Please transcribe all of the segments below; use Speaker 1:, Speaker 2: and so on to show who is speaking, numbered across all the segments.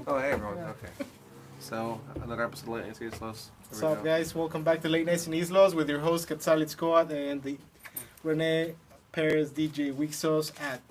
Speaker 1: Oh, hey everyone. Okay. So, another episode of Late Nights Islos.
Speaker 2: What's up, guys? Welcome back to Late Nights in Islos with your host, Quetzalits Coat, and the Rene Perez DJ Wixos at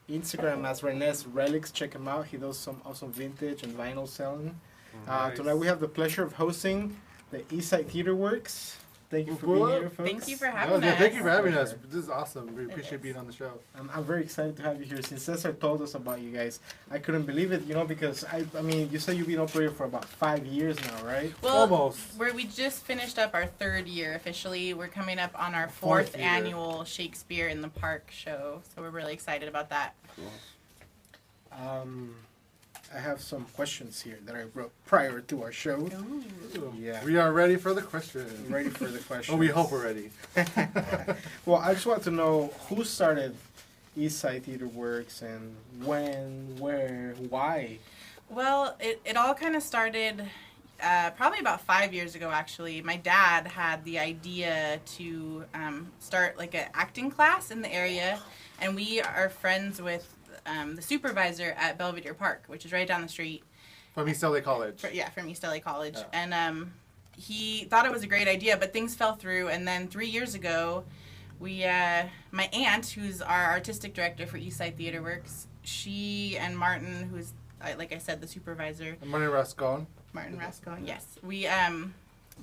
Speaker 2: Instagram as Rene's Relics. Check him out. He does some awesome vintage and vinyl selling.
Speaker 1: Nice.
Speaker 2: Tonight we have the pleasure of hosting the Eastside Theater Works. Thank you for being here, folks.
Speaker 3: Thank you for having us.
Speaker 4: Thank you for having us. This is awesome. We appreciate being on the show.
Speaker 2: I'm very excited to have you here. Since Cesar told us about you guys, I couldn't believe it, because I mean, you said you've been operating for about 5 years now, right?
Speaker 3: Well,
Speaker 4: Almost.
Speaker 3: we just finished up our third year officially. We're coming up on our fourth
Speaker 4: year.
Speaker 3: annual Shakespeare in the Park show, so we're really excited about that.
Speaker 1: Cool.
Speaker 2: I have some questions here that I wrote prior to our show.
Speaker 3: Ooh.
Speaker 2: Yeah.
Speaker 4: We are ready for the question.
Speaker 2: I'm ready for the questions.
Speaker 4: Oh, we hope we're ready.
Speaker 2: Well, I just want to know who started Eastside Theater Works and when, where, why.
Speaker 3: Well, it all kind of started probably about 5 years ago, actually. My dad had the idea to start like an acting class in the area, and we are friends with the supervisor at Belvedere Park, which is right down the street.
Speaker 4: From East LA College.
Speaker 3: From East LA College.
Speaker 4: Yeah.
Speaker 3: And he thought it was a great idea, but things fell through. And then 3 years ago, my aunt, who's our artistic director for Eastside Theater Works, she and Martin, who's, like I said, the supervisor.
Speaker 4: And Martin Rascon.
Speaker 3: Martin Rascon, yes.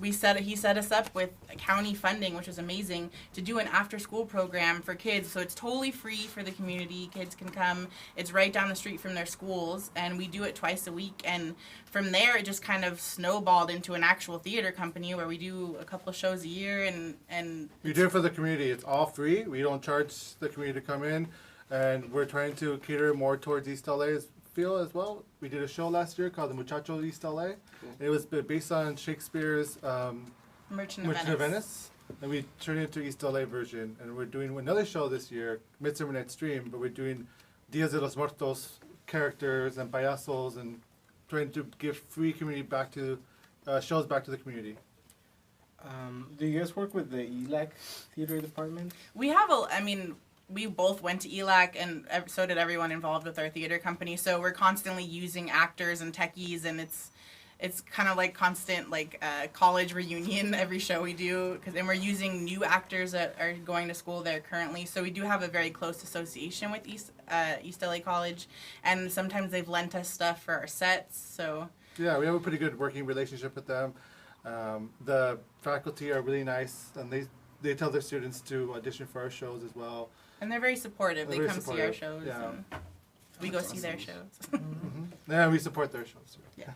Speaker 3: He set us up with county funding, which was amazing, to do an after-school program for kids. So it's totally free for the community. Kids can come. It's right down the street from their schools, and we do it twice a week. And from there, it just kind of snowballed into an actual theater company where we do a couple of shows a year. And
Speaker 4: We do it for the community. It's all free. We don't charge the community to come in, and we're trying to cater more towards East LA's feel as well. We did a show last year called The Muchacho East LA.
Speaker 1: Cool.
Speaker 4: It was based on Shakespeare's
Speaker 3: Merchant
Speaker 4: Merchant of Venice, and we turned it into East LA version. And we're doing another show this year, Midsummer Night's Dream, but we're doing Dias de los Muertos characters and payasos and trying to give free community back to shows back to the community.
Speaker 2: Do you guys work with the ELAC Theater Department?
Speaker 3: We both went to ELAC, and so did everyone involved with our theater company. So we're constantly using actors and techies, and it's kind of like constant college reunion every show we do. And we're using new actors that are going to school there currently. So we do have a very close association with East LA College, and sometimes they've lent us stuff for our sets. So
Speaker 4: Yeah, we have a pretty good working relationship with them. The faculty are really nice, and they tell their students to audition for our shows as well.
Speaker 3: and they're very supportive.
Speaker 4: They're
Speaker 3: They
Speaker 4: very
Speaker 3: come see our
Speaker 4: supportive,
Speaker 3: shows,
Speaker 4: yeah.
Speaker 3: and we go see their shows.
Speaker 4: Yeah, we support their shows too.
Speaker 3: Yeah.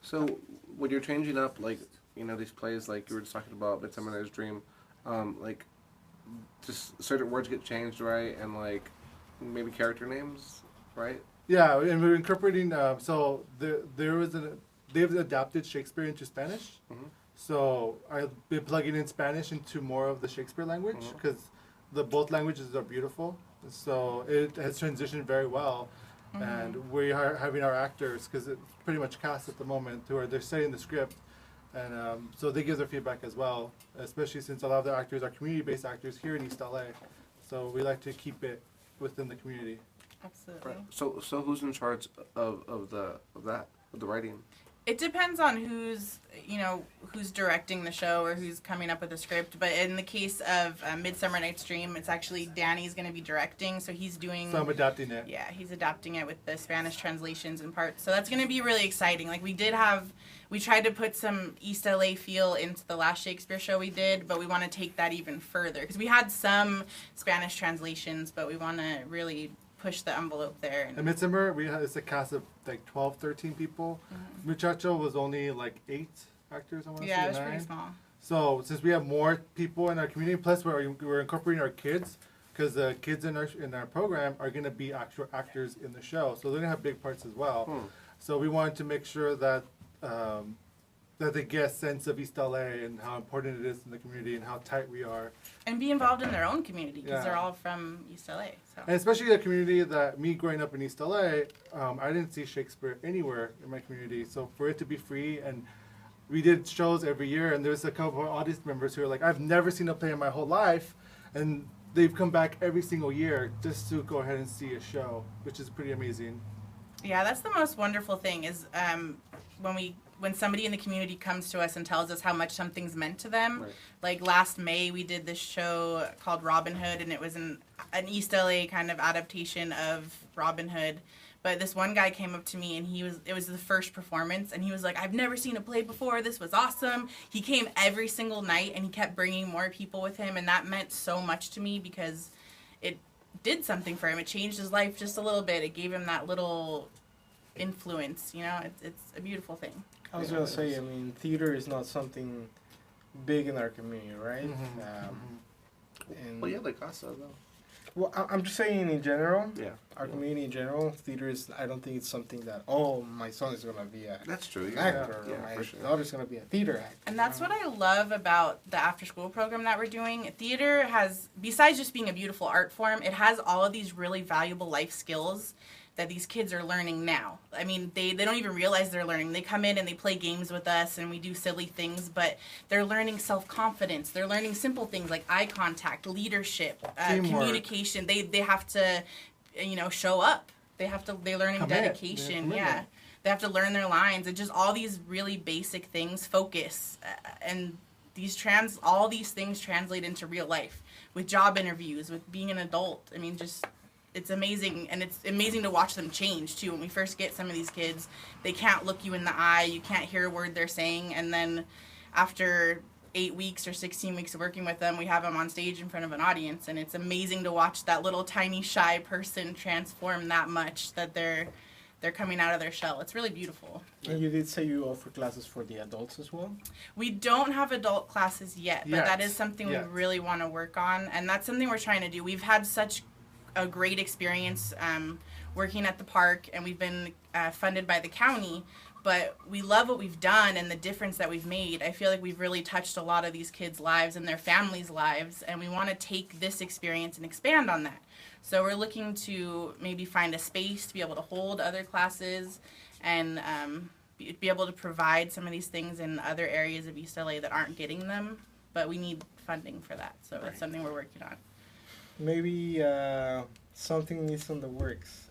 Speaker 1: So, when you're changing up, these plays, like you were just talking about, Midsummer Night's Dream, just certain words get changed, right? And, maybe character names, right?
Speaker 4: Yeah, and we're incorporating. They've adapted Shakespeare into Spanish.
Speaker 1: Mhm.
Speaker 4: So I've been plugging in Spanish into more of the Shakespeare language
Speaker 1: Mhm.
Speaker 4: because both languages are beautiful. So it has transitioned very well, and we are having our actors, because it's pretty much cast at the moment, they're studying the script, and so they give their feedback as well. Especially since a lot of the actors are community-based actors here in East LA, so we like to keep it within the community.
Speaker 3: Absolutely.
Speaker 1: So who's in charge of the writing?
Speaker 3: It depends on who's directing the show or who's coming up with the script. But in the case of Midsummer Night's Dream, it's actually Danny's going to be directing. So he's doing...
Speaker 4: So I'm adapting it.
Speaker 3: Yeah, he's adapting it with the Spanish translations and parts. So that's going to be really exciting. We tried to put some East LA feel into the last Shakespeare show we did, but we want to take that even further. Because we had some Spanish translations, but we want to really push the envelope there.
Speaker 4: In Midsummer, it's a cast of 12, 13 people. Muchacho was only 8 actors, I want to say,
Speaker 3: Yeah, it was
Speaker 4: 9.
Speaker 3: pretty small.
Speaker 4: So since we have more people in our community, plus we're incorporating our kids, because the kids in our program are going to be actual actors in the show, so they're going to have big parts as well. So we wanted to make sure that that they get a sense of East LA and how important it is in the community and how tight we are.
Speaker 3: And be involved in their own community, because
Speaker 4: Yeah.
Speaker 3: they're all from East LA. So.
Speaker 4: And especially the community that me growing up in East LA, I didn't see Shakespeare anywhere in my community. So for it to be free, and we did shows every year, and there's a couple of audience members who are like, I've never seen a play in my whole life, and they've come back every single year just to go ahead and see a show, which is pretty amazing.
Speaker 3: Yeah, that's the most wonderful thing is when somebody in the community comes to us and tells us how much something's meant to them.
Speaker 1: Right.
Speaker 3: Like last May, we did this show called Robin Hood, and it was an East LA kind of adaptation of Robin Hood. But this one guy came up to me, and it was the first performance, and he was like, I've never seen a play before. This was awesome. He came every single night, and he kept bringing more people with him, and that meant so much to me because it did something for him. It changed his life just a little bit. It gave him that little influence, you know. It's a beautiful thing.
Speaker 2: I was gonna say, I mean, theater is not something big in our community, right? And
Speaker 1: Well, yeah, like Casa though.
Speaker 2: well, I'm just saying in general,
Speaker 1: Yeah.
Speaker 2: our community in general, theater is. I don't think it's something that my son is gonna be an
Speaker 1: That's true.
Speaker 2: actor, or
Speaker 1: Yeah,
Speaker 2: my
Speaker 1: for sure.
Speaker 2: daughter's gonna be a theater actor.
Speaker 3: And that's what I love about the after school program that we're doing. Theater has, besides just being a beautiful art form, it has all of these really valuable life skills that these kids are learning now. I mean, they don't even realize they're learning. They come in and they play games with us and we do silly things, but they're learning self-confidence. They're learning simple things like eye contact, leadership, communication. They have to, show up. They're learning
Speaker 4: Commit.
Speaker 3: dedication. Yeah. They have to learn their lines and just all these really basic things, focus, and all these things translate into real life with job interviews, with being an adult. I mean, just it's amazing, and it's amazing to watch them change too. When we first get some of these kids, they can't look you in the eye, you can't hear a word they're saying, and then after 8 weeks or 16 weeks of working with them, we have them on stage in front of an audience, and it's amazing to watch that little tiny shy person transform that much that they're coming out of their shell. It's really beautiful.
Speaker 2: And you did say you offer classes for the adults as well?
Speaker 3: We don't have adult classes yet, but that is something we really want to work on, and that's something we're trying to do. We've had such a great experience working at the park, and we've been funded by the county, but we love what we've done and the difference that we've made. I feel like we've really touched a lot of these kids' lives and their families' lives, and we want to take this experience and expand on that. So we're looking to maybe find a space to be able to hold other classes and be able to provide some of these things in other areas of East LA that aren't getting them, but we need funding for that. So that's something we're working on.
Speaker 2: Maybe something is in the works.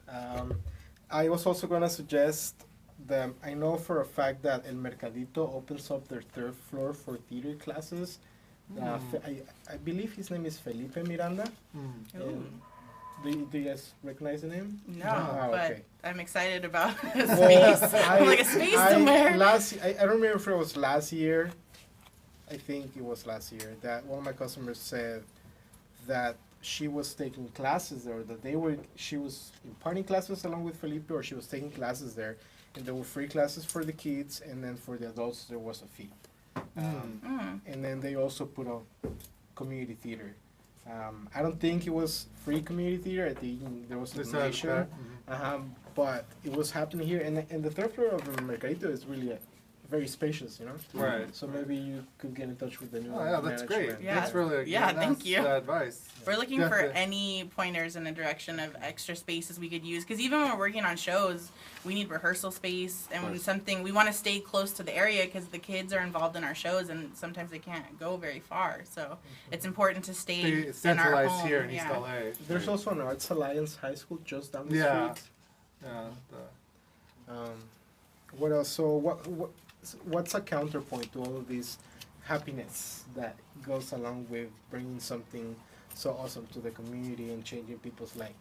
Speaker 2: I was also going to suggest that I know for a fact that El Mercadito opens up their third floor for theater classes. I believe his name is Felipe Miranda. And do you guys recognize the name?
Speaker 3: No,
Speaker 2: Oh,
Speaker 3: but
Speaker 2: okay.
Speaker 3: I'm excited about a
Speaker 2: Well,
Speaker 3: space. I'm like a space somewhere.
Speaker 2: I don't remember if it was last year. I think it was last year that one of my customers said that she was taking classes there, that she was imparting classes along with Felipe, or she was taking classes there, and there were free classes for the kids, and then for the adults there was a fee. And then they also put on community theater. I don't think it was free community theater. I think there was a donation. But it was happening here, and the third floor of the Mercadito is really very spacious,
Speaker 4: Right.
Speaker 2: So maybe you could get in touch with the new
Speaker 4: Oh, yeah, that's great.
Speaker 2: management.
Speaker 3: Yeah.
Speaker 4: That's really
Speaker 3: Thank you.
Speaker 4: Advice.
Speaker 3: We're looking
Speaker 4: Definitely.
Speaker 3: for any pointers in the direction of extra spaces we could use. Because even when we're working on shows, we need rehearsal space. And when we want to stay close to the area because the kids are involved in our shows and sometimes they can't go very far. So it's important to stay in our
Speaker 4: Centralized
Speaker 3: home.
Speaker 4: here in East LA.
Speaker 2: There's also an Arts Alliance High School just down the
Speaker 4: Yeah.
Speaker 2: street.
Speaker 4: Yeah.
Speaker 2: What else? So what's a counterpoint to all of this happiness that goes along with bringing something so awesome to the community and changing people's lives?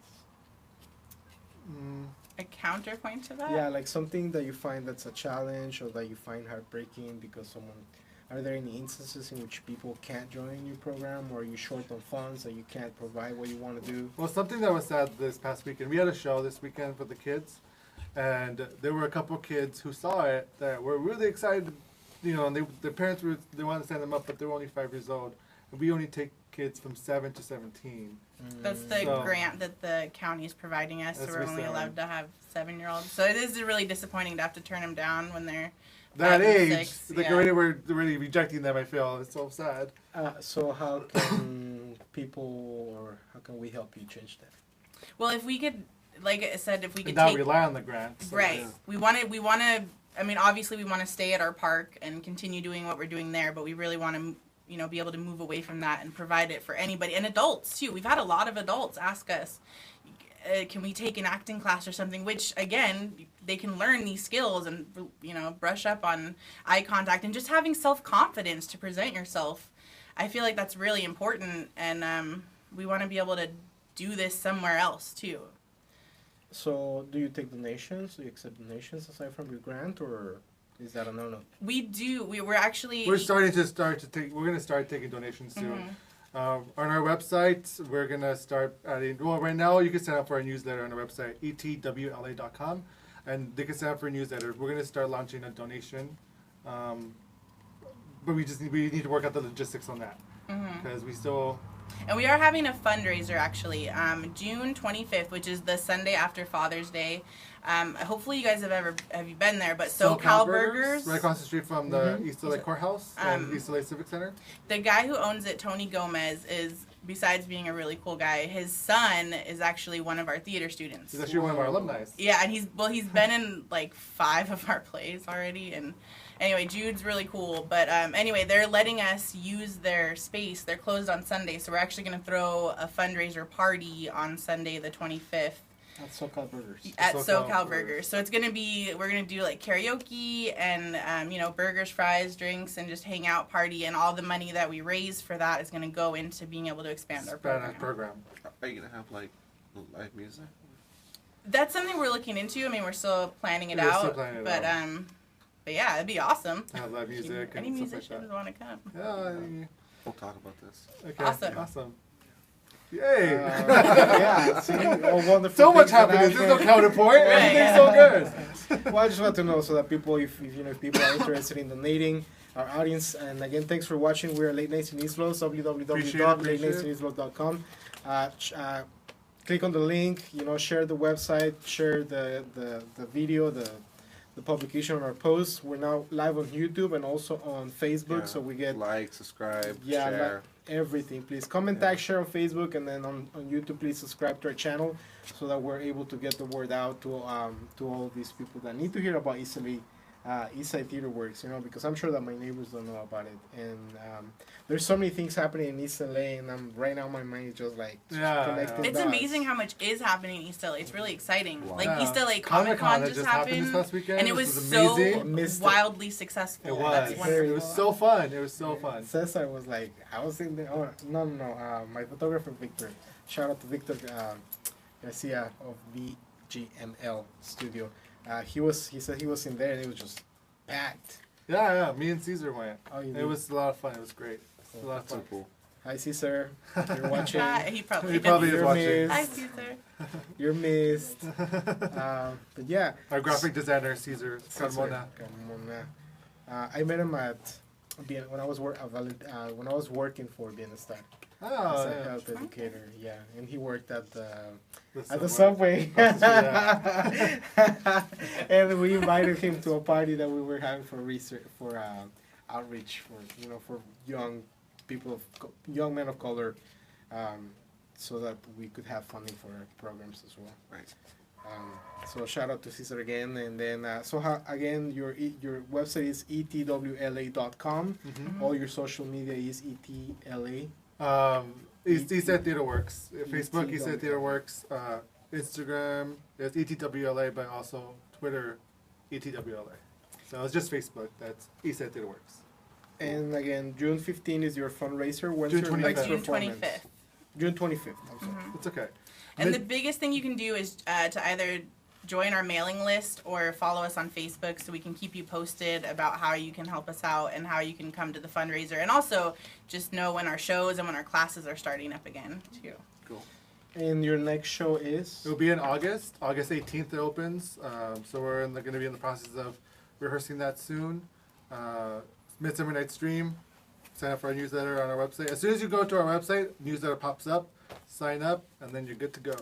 Speaker 3: A counterpoint to that?
Speaker 2: Yeah, like something that you find that's a challenge or that you find heartbreaking because someone. Are there any instances in which people can't join your program, or you short on funds, or you can't provide what you want to do?
Speaker 4: Well, something that was sad this past weekend, we had a show this weekend for the kids, and there were a couple kids who saw it that were really excited, and their parents they wanted to send them up, but they're only 5 years old, and we only take kids from 7 to 17.
Speaker 3: That's the
Speaker 4: So-
Speaker 3: grant that the county is providing us, so
Speaker 4: That's
Speaker 3: we're only
Speaker 4: what I
Speaker 3: allowed to have 7-year-olds. So it is really disappointing to have to turn them down when they're
Speaker 4: That
Speaker 3: 5 and
Speaker 4: age,
Speaker 3: 6,
Speaker 4: like we're already rejecting them. I feel it's so sad.
Speaker 2: So how can how can we help you change that?
Speaker 3: Well, if we could, like I said, if we could
Speaker 4: And not
Speaker 3: take
Speaker 4: rely on the grants.
Speaker 3: right,
Speaker 4: Yeah.
Speaker 3: we want to. I mean, obviously, we want to stay at our park and continue doing what we're doing there, but we really want to, be able to move away from that and provide it for anybody and adults too. We've had a lot of adults ask us, can we take an acting class or something? Which again, they can learn these skills and brush up on eye contact and just having self-confidence to present yourself. I feel like that's really important, and we want to be able to do this somewhere else too.
Speaker 2: So, do you take donations? Do you accept donations aside from your grant, or is that a no-no?
Speaker 3: We do. We're actually.
Speaker 4: We're starting to take. We're gonna start taking donations soon. On our website, we're gonna start adding. Well, right now you can sign up for our newsletter on our website, etwla.com, and they can sign up for a newsletter. We're gonna start launching a donation, but we need to work out the logistics on that because we still.
Speaker 3: And we are having a fundraiser actually, June 25th, which is the Sunday after Father's Day. Hopefully you guys have you been there? But SoCal Burgers,
Speaker 4: right across the street from the East LA Courthouse and East LA Civic Center.
Speaker 3: The guy who owns it, Tony Gomez, is, besides being a really cool guy, his son is actually one of our theater students.
Speaker 4: He's actually one of our alumni.
Speaker 3: Yeah, and he's been in like 5 of our plays already, and anyway, Jude's really cool. But anyway, they're letting us use their space. They're closed on Sunday, so we're actually going to throw a fundraiser party on Sunday the 25th.
Speaker 2: At SoCal Burgers.
Speaker 3: At SoCal Burgers. So it's going to be, we're going to do like karaoke and, burgers, fries, drinks, and just hang out party. And all the money that we raise for that is going to go into being able to expand our program.
Speaker 1: Are you going to have like live music?
Speaker 3: That's something we're looking into. I mean, we're still planning it
Speaker 4: We're
Speaker 3: out.
Speaker 4: still planning it
Speaker 3: but,
Speaker 4: out.
Speaker 3: But yeah, it'd be awesome.
Speaker 4: Have live music
Speaker 3: Any
Speaker 4: and stuff
Speaker 3: musicians
Speaker 4: like
Speaker 3: want to come?
Speaker 4: that. Yeah.
Speaker 1: We'll talk about this.
Speaker 4: Okay.
Speaker 3: Awesome.
Speaker 4: Awesome. Yay!
Speaker 2: Yeah, see, all wonderful
Speaker 4: So much
Speaker 2: things that
Speaker 4: happiness. There's no
Speaker 2: happen.
Speaker 4: counterpoint.
Speaker 3: Right.
Speaker 4: Everything's so good.
Speaker 2: Well, I just want to know so that people, if people are interested in donating, our audience, and again, thanks for watching. We're Late Nights in East Los, www.latenightsinEastLos.com. Click on the link, share the website, share the video, the publication on our posts. We're now live on YouTube and also on Facebook,
Speaker 1: Yeah.
Speaker 2: so we get
Speaker 1: Like, subscribe,
Speaker 2: Yeah,
Speaker 1: share.
Speaker 2: everything. Please comment, tag, share on Facebook, and then on YouTube, please subscribe to our channel so that we're able to get the word out to all these people that need to hear about Eastside Theater Works, because I'm sure that my neighbors don't know about it. And there's so many things happening in East LA, and right now my mind is just like connecting
Speaker 3: It's
Speaker 2: dots.
Speaker 3: amazing how much is happening in East LA. It's really exciting.
Speaker 1: Wow.
Speaker 3: Like
Speaker 4: Yeah.
Speaker 3: East LA
Speaker 4: Comic-Con
Speaker 3: Comic-Con
Speaker 4: that
Speaker 3: just
Speaker 4: happened
Speaker 3: happened,
Speaker 4: this past weekend.
Speaker 3: and it
Speaker 4: This
Speaker 3: was
Speaker 4: amazing.
Speaker 2: Missed
Speaker 3: so
Speaker 2: it.
Speaker 3: wildly successful.
Speaker 4: It was.
Speaker 3: That's
Speaker 4: It
Speaker 3: wonderful.
Speaker 4: was so fun. It was so fun.
Speaker 2: Cesar was like, I was in there. Oh, no. My photographer, Victor. Shout out to Victor Garcia of VGML Studio. He said he was in there and it was just packed.
Speaker 4: Yeah. Me and Caesar went.
Speaker 2: Oh, you
Speaker 4: It
Speaker 2: did?
Speaker 4: was a lot of fun. It was great. It was a lot of
Speaker 1: That's so
Speaker 4: fun.
Speaker 1: cool.
Speaker 2: Hi, Caesar. You're watching.
Speaker 3: He probably,
Speaker 4: He probably is
Speaker 2: You're
Speaker 4: watching.
Speaker 2: missed.
Speaker 3: Hi, Caesar.
Speaker 2: You're missed. But yeah.
Speaker 4: Our graphic designer, Caesar Carmona.
Speaker 2: Carmona. I met him at when I was working for Bienestar.
Speaker 4: Oh,
Speaker 2: As a
Speaker 4: yeah.
Speaker 2: health educator, yeah, and he worked at the
Speaker 4: The
Speaker 2: subway.
Speaker 4: Yeah.
Speaker 2: And we invited him to a party that we were having for research, for outreach for young people, young men of color, so that we could have funding for our programs as well.
Speaker 1: Right.
Speaker 2: So shout out to Cesar again, and then again your website is etwla.com.
Speaker 4: Mhm.
Speaker 2: All your social media is etla.
Speaker 4: Eastside Theater Works. Facebook,
Speaker 2: ETWLA.
Speaker 4: Eastside Theater Works. Instagram, it's ETWLA, but also Twitter, ETWLA. So it's just Facebook. That's Eastside Theater Works.
Speaker 2: And again, June 15th is your fundraiser. When's
Speaker 4: June
Speaker 2: your next
Speaker 4: 25th.
Speaker 3: June
Speaker 2: performance?
Speaker 3: 25th.
Speaker 2: June 25th. I'm sorry.
Speaker 4: It's okay.
Speaker 3: And
Speaker 4: Mid-
Speaker 3: the biggest thing you can do is to either join our mailing list or follow us on Facebook so we can keep you posted about how you can help us out and how you can come to the fundraiser. And also just know when our shows and when our classes are starting up again, too.
Speaker 1: Cool.
Speaker 2: And your next show is?
Speaker 4: It'll be in August. August 18th it opens. So we're going to be in the process of rehearsing that soon. Midsummer Night's Dream. Sign up for our newsletter on our website. As soon as you go to our website, newsletter pops up. Sign up, and then you're good to go.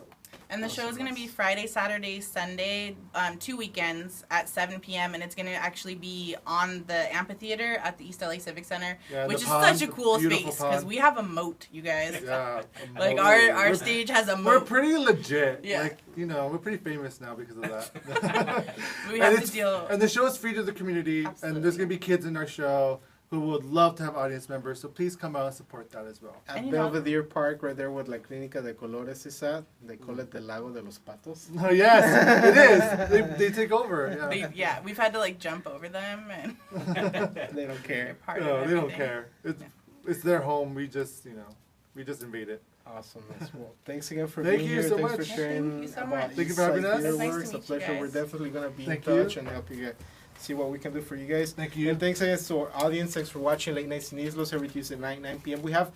Speaker 3: And the show is going to be Friday, Saturday, Sunday, 2 weekends at 7 p.m. And it's going to actually be on the amphitheater at the East LA Civic Center,
Speaker 4: Yeah,
Speaker 3: which
Speaker 4: the
Speaker 3: is
Speaker 4: pond,
Speaker 3: such a cool
Speaker 4: beautiful
Speaker 3: space because
Speaker 4: pond.
Speaker 3: we have a moat, you guys.
Speaker 4: Yeah.
Speaker 3: Like
Speaker 4: We're-
Speaker 3: our stage has a
Speaker 4: We're
Speaker 3: moat.
Speaker 4: pretty legit.
Speaker 3: Yeah.
Speaker 4: Like, we're pretty famous now because of that.
Speaker 3: We
Speaker 4: And
Speaker 3: have to deal.
Speaker 4: And the show is free to the community, and there's
Speaker 3: Absolutely.
Speaker 4: going to be kids in our show who would love to have audience members. So please come out and support that as well.
Speaker 2: At
Speaker 3: And you know-
Speaker 2: Belvedere Park, right there where La Clínica de Colores is at, they call it the Lago de los Patos.
Speaker 4: Oh yes, it is. They take over. Yeah.
Speaker 3: Yeah, we've had to like jump over them and
Speaker 2: They don't
Speaker 3: they're
Speaker 2: care.
Speaker 3: part
Speaker 4: No,
Speaker 3: of
Speaker 4: they don't
Speaker 3: everything.
Speaker 4: care. It's their home. We just invade it.
Speaker 2: Awesome. Well, thanks again for
Speaker 4: Thank
Speaker 2: being
Speaker 4: you
Speaker 2: here.
Speaker 4: so
Speaker 2: thanks
Speaker 4: much.
Speaker 2: for sharing
Speaker 3: Thank you so
Speaker 2: about
Speaker 3: much.
Speaker 4: Thank you for having us.
Speaker 3: It's nice to
Speaker 2: Fireworks.
Speaker 3: meet
Speaker 2: A
Speaker 3: you
Speaker 2: pleasure. We're
Speaker 3: guys.
Speaker 2: definitely gonna be
Speaker 4: Thank
Speaker 2: in
Speaker 4: you.
Speaker 2: touch and help you guys see what we can do for you guys.
Speaker 4: Thank you.
Speaker 2: And thanks again to our audience. Thanks for watching Late Nights in Islos every Tuesday night, 9 p.m. We have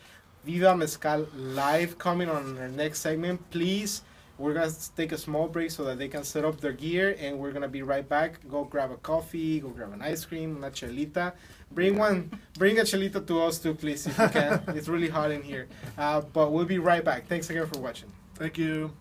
Speaker 2: Viva Mezcal live coming on our next segment. Please, we're gonna take a small break so that they can set up their gear, and we're gonna be right back. Go grab a coffee, go grab an ice cream, una chelita. Bring a chelita to us too, please, if you can. It's really hot in here. But we'll be right back. Thanks again for watching.
Speaker 4: Thank you.